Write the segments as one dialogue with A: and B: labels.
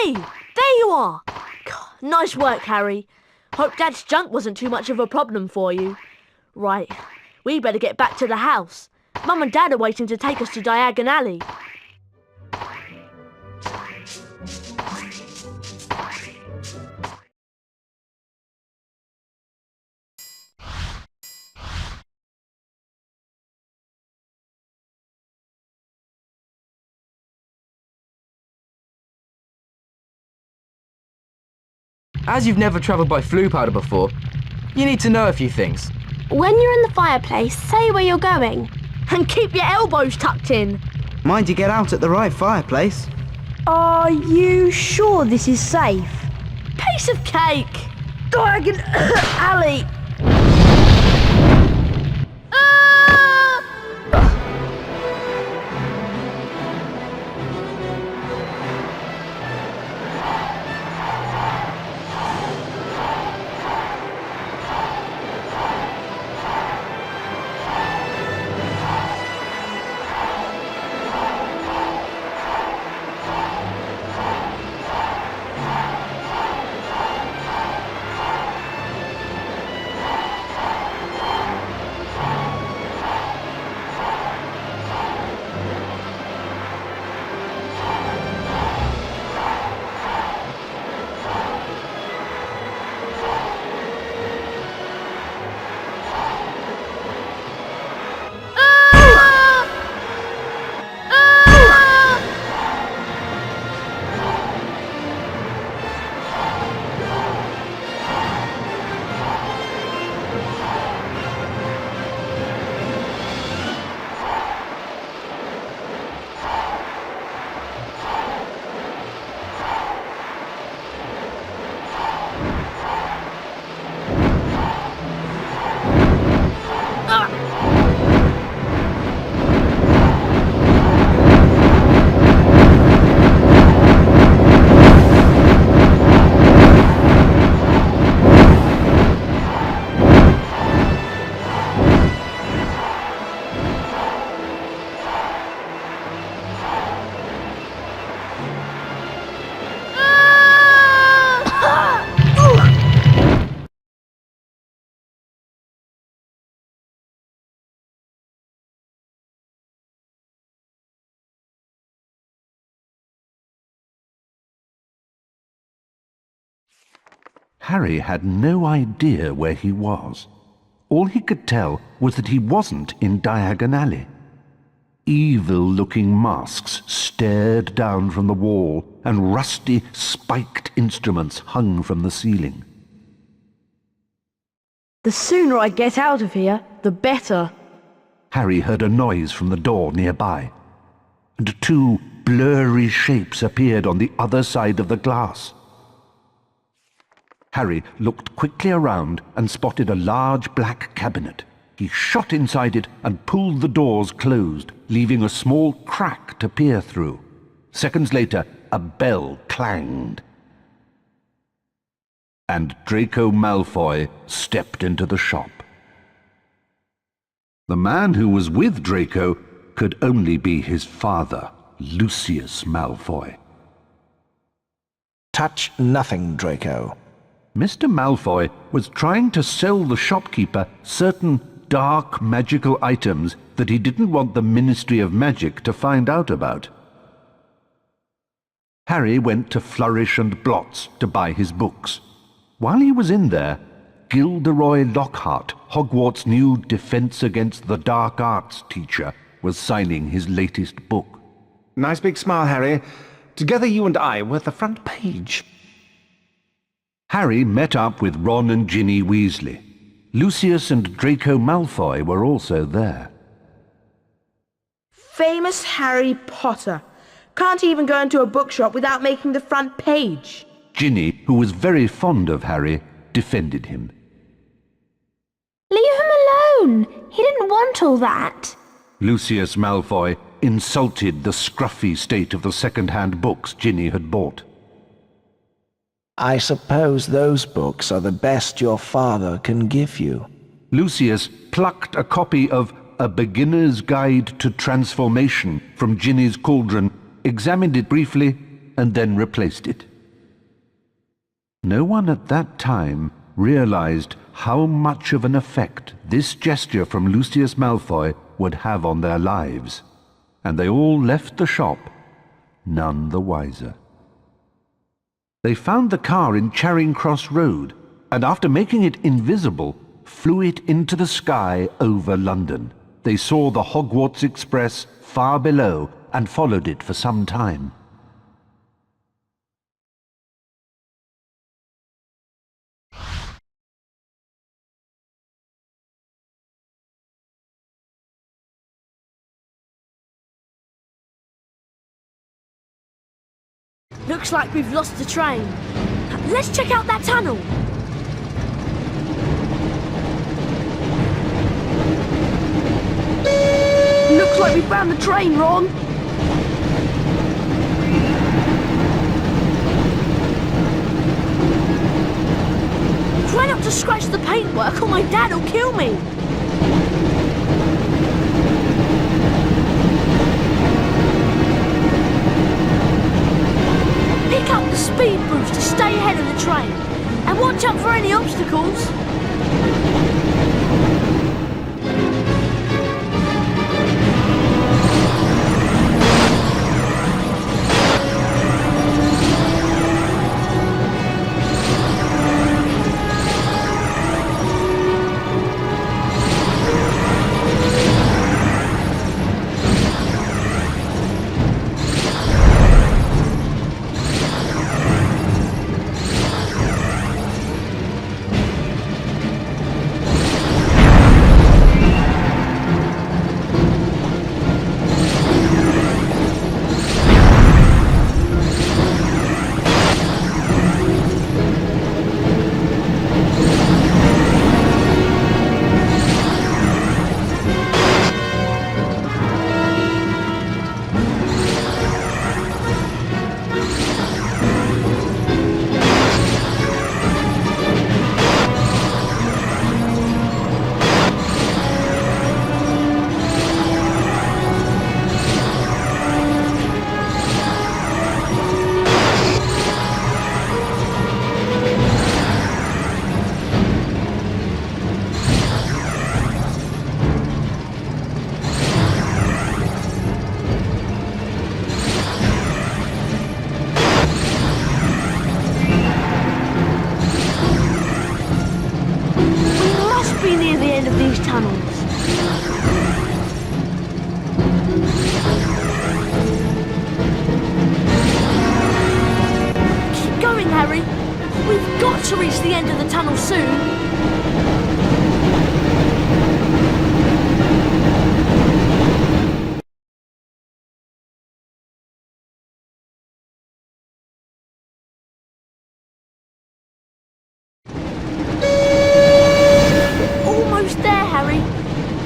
A: Ginny! There you are! God, nice work, Harry. Hope Dad's junk wasn't too much of a problem for you. Right, we better get back to the house. Mum and Dad are waiting to take us to Diagon Alley.
B: As you've never travelled by flue powder before, you need to know a few things.
C: When you're in the fireplace, say where you're going.
A: And keep your elbows tucked in.
D: Mind you get out at the right fireplace.
E: Are you sure this is safe?
A: Piece of cake!
E: Diagon Alley!
F: Harry had no idea where he was. All he could tell was that he wasn't in Diagon Alley. Evil-looking masks stared down from the wall, and rusty, spiked instruments hung from the ceiling.
E: The sooner I get out of here, the better.
F: Harry heard a noise from the door nearby, and two blurry shapes appeared on the other side of the glass. Harry looked quickly around and spotted a large black cabinet. He shot inside it and pulled the doors closed, leaving a small crack to peer through. Seconds later, a bell clanged, and Draco Malfoy stepped into the shop. The man who was with Draco could only be his father, Lucius Malfoy.
G: Touch nothing, Draco.
F: Mr. Malfoy was trying to sell the shopkeeper certain dark magical items that he didn't want the Ministry of Magic to find out about. Harry went to Flourish and Blots to buy his books. While he was in there, Gilderoy Lockhart, Hogwarts' new Defense Against the Dark Arts teacher, was signing his latest book.
G: Nice big smile, Harry. Together you and I were at the front page.
F: Harry met up with Ron and Ginny Weasley. Lucius and Draco Malfoy were also there.
E: Famous Harry Potter. Can't even go into a bookshop without making the front page.
F: Ginny, who was very fond of Harry, defended him.
C: Leave him alone. He didn't want all that.
F: Lucius Malfoy insulted the scruffy state of the second-hand books Ginny had bought.
G: I suppose those books are the best your father can give you.
F: Lucius plucked a copy of A Beginner's Guide to Transformation from Ginny's cauldron, examined it briefly, and then replaced it. No one at that time realized how much of an effect this gesture from Lucius Malfoy would have on their lives, and they all left the shop, none the wiser. They found the car in Charing Cross Road, and after making it invisible, flew it into the sky over London. They saw the Hogwarts Express far below and followed it for some time.
A: Looks like we've lost the train. Let's check out that tunnel.
E: Looks like we found the train, Ron.
A: Try not to scratch the paintwork or my dad will kill me. Pick up the speed boost to stay ahead of the train. And watch out for any obstacles. These tunnels. Keep going, Harry. We've got to reach the end of the tunnel soon.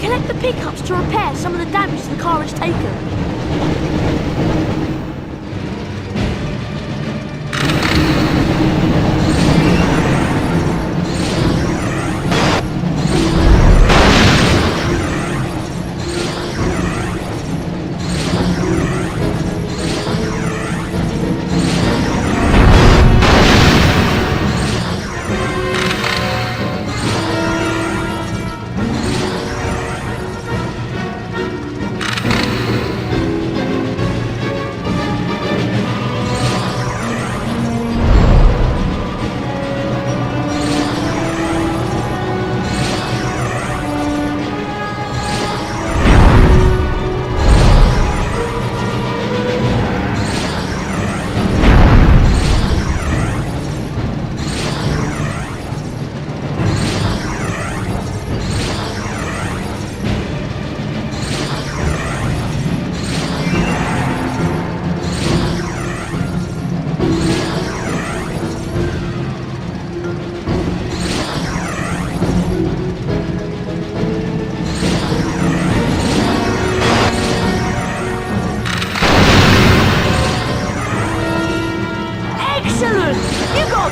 A: Collect the pickups to repair some of the damage the car has taken.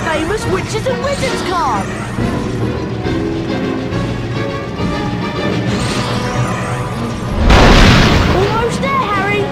A: Famous Witches and Wizards card! Almost there, Harry!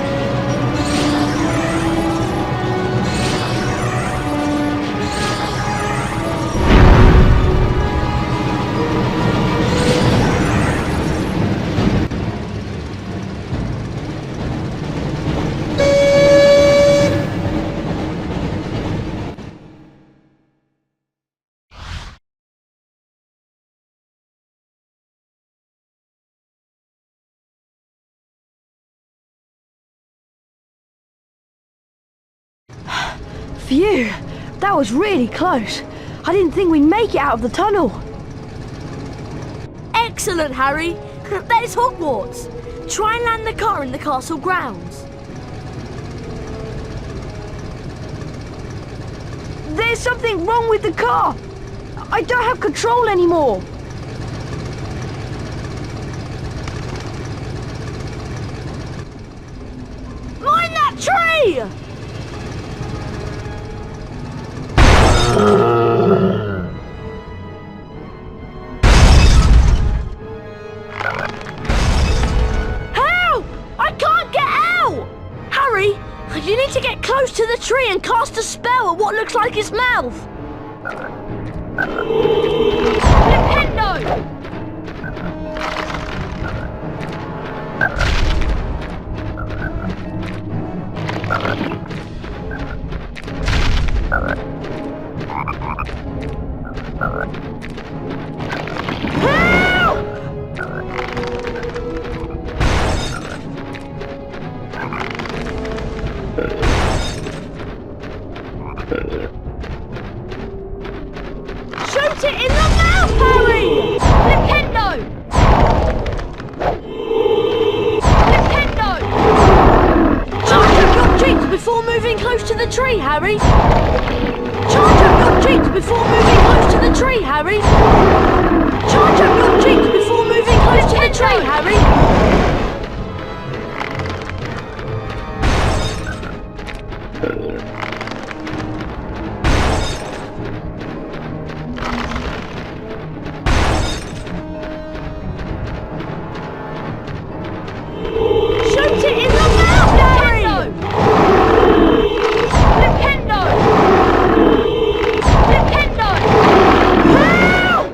A: Phew, that was really close. I didn't think we'd make it out of the tunnel. Excellent, Harry. That is Hogwarts. Try and land the car in the castle grounds. There's something wrong with the car. I don't have control anymore. Mind that tree! Help! I can't get out! Harry, you need to get close to the tree and cast a spell at what looks like its mouth. Nintendo! Shoot it in the mouth, Harry! Nintendo! Nintendo! Charge up your cheeks before moving close to the tree, Harry! Charge up your cheeks before moving close to the tree, Harry! Charge up your cheeks before moving close to the tree, Harry! Shoot it in the mouth, Harry! Nintendo! Nintendo! Help!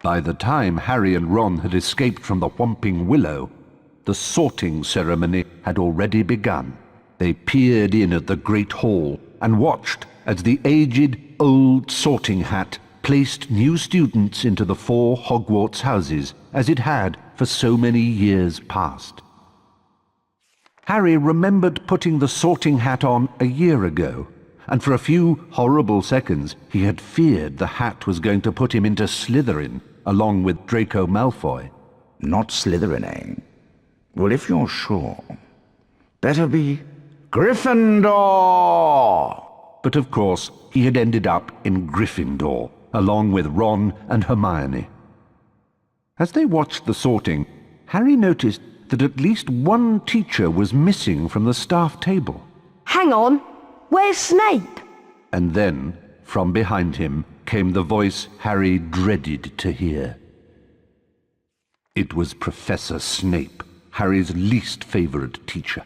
F: By the time Harry and Ron had escaped from the Whomping Willow, the sorting ceremony had already begun. They peered in at the Great Hall and watched as the aged, old sorting hat placed new students into the 4 Hogwarts houses, as it had for so many years past. Harry remembered putting the sorting hat on a year ago, and for a few horrible seconds he had feared the hat was going to put him into Slytherin, along with Draco Malfoy.
G: Not Slytherin, eh? Well, if you're sure, better be Gryffindor!
F: But of course, he had ended up in Gryffindor, along with Ron and Hermione. As they watched the sorting, Harry noticed that at least one teacher was missing from the staff table.
A: Hang on, where's Snape?
F: And then, from behind him, came the voice Harry dreaded to hear. It was Professor Snape, Harry's least favorite teacher.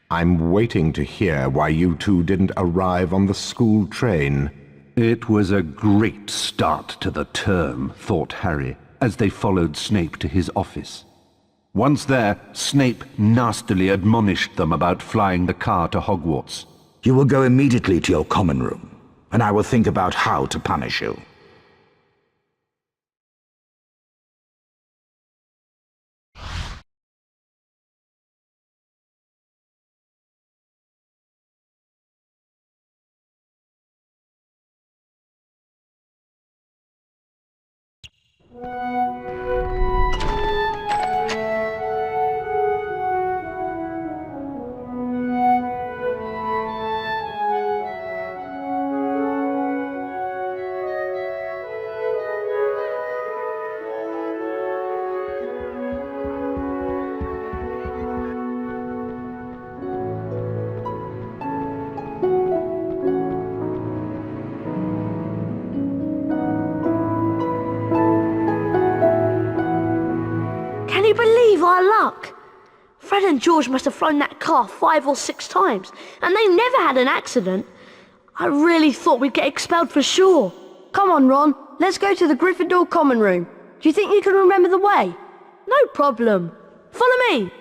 H: I'm waiting to hear why you two didn't arrive on the school train.
F: It was a great start to the term, thought Harry, as they followed Snape to his office. Once there, Snape nastily admonished them about flying the car to Hogwarts.
G: You will go immediately to your common room, and I will think about how to punish you.
A: Can you believe our luck? Fred and George must have flown that car 5 or 6 times, and they never had an accident. I really thought we'd get expelled for sure. Come on, Ron, let's go to the Gryffindor common room. Do you think you can remember the way? No problem. Follow me.